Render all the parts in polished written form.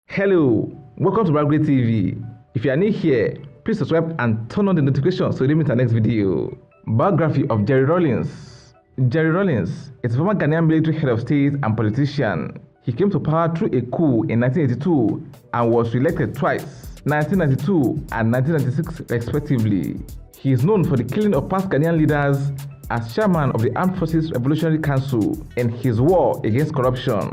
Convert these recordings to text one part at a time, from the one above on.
Hello, welcome to Bragre TV. If you are new here, please subscribe and turn on the notification so you don't miss our next video. Biography of Jerry Rawlings. Jerry Rawlings is a former Ghanaian military head of state and politician. He came to power through a coup in 1982 and was re-elected twice, 1992 and 1996 respectively. He is known for the killing of past Ghanaian leaders as chairman of the Armed Forces Revolutionary Council and his war against corruption.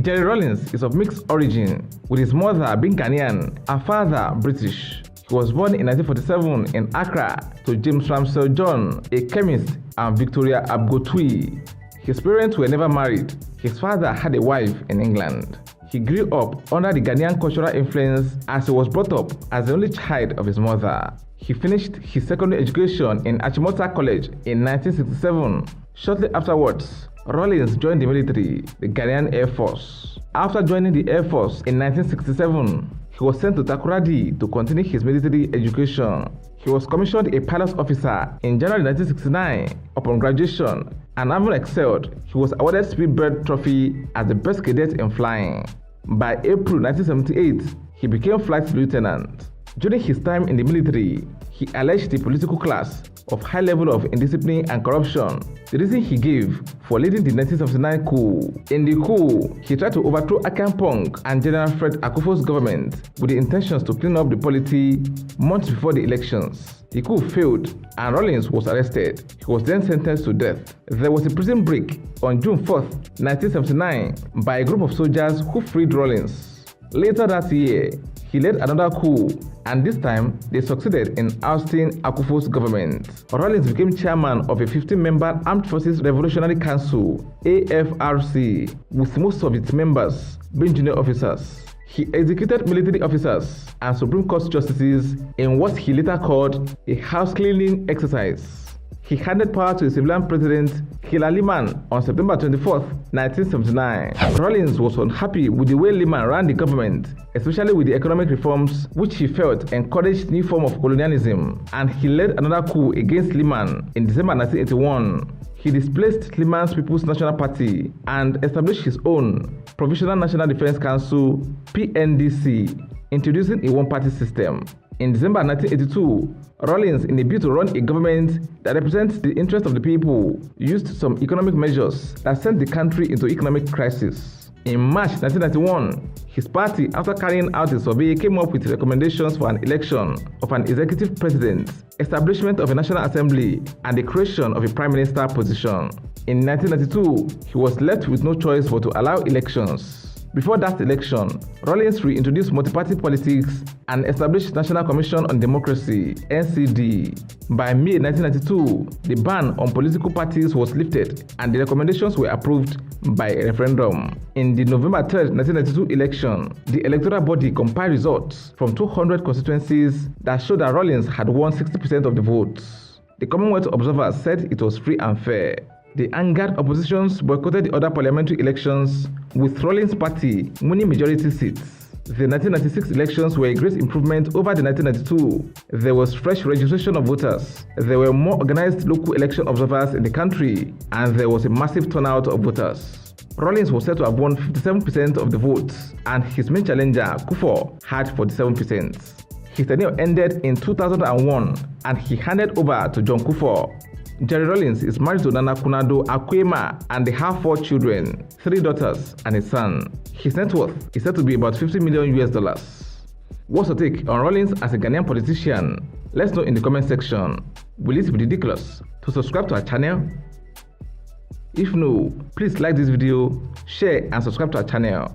Jerry Rawlings is of mixed origin, with his mother being Ghanaian and father British. He was born in 1947 in Accra to James Ramsey John, a chemist, and Victoria Abgotui. His parents were never married. His father had a wife in England. He grew up under the Ghanaian cultural influence as he was brought up as the only child of his mother. He finished his secondary education in Achimota College in 1967. Shortly afterwards, Rawlings joined the military, the Ghanaian Air Force. After joining the Air Force in 1967, he was sent to Takoradi to continue his military education. He was commissioned a pilot officer in January 1969 upon graduation, and having excelled, he was awarded Speedbird Trophy as the best cadet in flying. By April 1978, he became flight lieutenant. During his time in the military, he alleged the political class of high level of indiscipline and corruption, the reason he gave for leading the 1979 coup. In the coup, he tried to overthrow Achampong and General Fred Akufo's government with the intentions to clean up the polity months before the elections. The coup failed and Rawlings was arrested. He was then sentenced to death. There was a prison break on June 4, 1979 by a group of soldiers who freed Rawlings. Later that year, he led another coup, and this time they succeeded in ousting Akufo's government. Rawlings became chairman of a 15-member Armed Forces Revolutionary Council, AFRC, with most of its members being junior officers. He executed military officers and Supreme Court justices in what he later called a house-cleaning exercise. He handed power to a civilian president, Killer Liman, on September 24, 1979. Rawlings was unhappy with the way Liman ran the government, especially with the economic reforms which he felt encouraged new form of colonialism, and he led another coup against Liman in December 1981. He displaced Liman's People's National Party and established his own Provisional National Defense Council, PNDC, introducing a one-party system. In December 1982, Rawlings, in a bid to run a government that represents the interests of the people, used some economic measures that sent the country into economic crisis. In March 1991, his party, after carrying out a survey, came up with recommendations for an election of an executive president, establishment of a national assembly, and the creation of a prime minister position. In 1992, he was left with no choice but to allow elections. Before that election, Rawlings reintroduced multi-party politics and established National Commission on Democracy, NCD. By May 1992, the ban on political parties was lifted and the recommendations were approved by a referendum. In the November 3, 1992 election, the electoral body compiled results from 200 constituencies that showed that Rawlings had won 60% of the votes. The Commonwealth observers said it was free and fair. The angered oppositions boycotted the other parliamentary elections, with Rawlings' party winning majority seats. The 1996 elections were a great improvement over the 1992. There was fresh registration of voters. There were more organized local election observers in the country, and there was a massive turnout of voters. Rawlings was said to have won 57% of the votes, and his main challenger, Kufuor, had 47%. His tenure ended in 2001, and he handed over to John Kufuor. Jerry Rawlings is married to Nana Kunado Akwema and they have 4 children, 3 daughters and a son. His net worth is said to be about $50 million. What's your take on Rawlings as a Ghanaian politician? Let's know in the comment section. Will it be ridiculous to subscribe to our channel? If no, please like this video, share and subscribe to our channel.